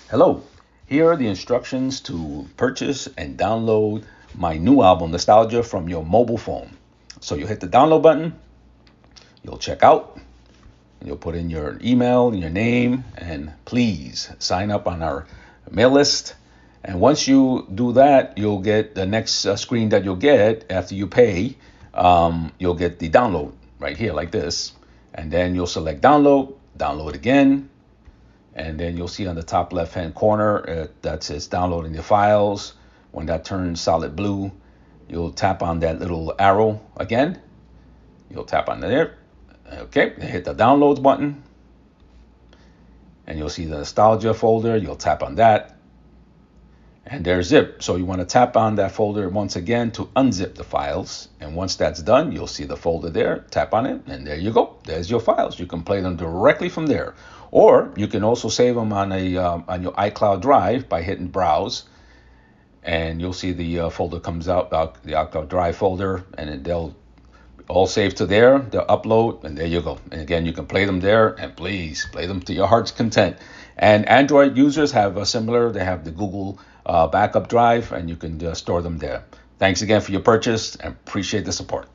Hello, here are the instructions to purchase and download my new album, Nostalgia, from your mobile phone. So you hit the download button, you'll check out, and you'll put in your email, your name, and please sign up on our mail list. And once you do that, you'll get the next screen that you'll get after you pay. You'll get the download right here, like this. And then you'll select download, download again, and then you'll see on the top left hand corner that says downloading the files. When that turns solid blue, you'll tap on that little arrow again. You'll tap on there. Okay, hit the downloads button, and you'll see the nostalgia folder. You'll tap on that, and there's zip. So you want to tap on that folder once again to unzip the files. And once that's done, you'll see the folder there. Tap on it, and there you go. There's your files. You can play them directly from there, or you can also save them on on your iCloud Drive by hitting Browse, and you'll see the folder comes out, the iCloud Drive folder, and they'll all save to there. They'll upload, and there you go. And again, you can play them there, and please play them to your heart's content. And Android users have a similar. They have the Google backup drive, and you can store them there. Thanks again for your purchase, and appreciate the support.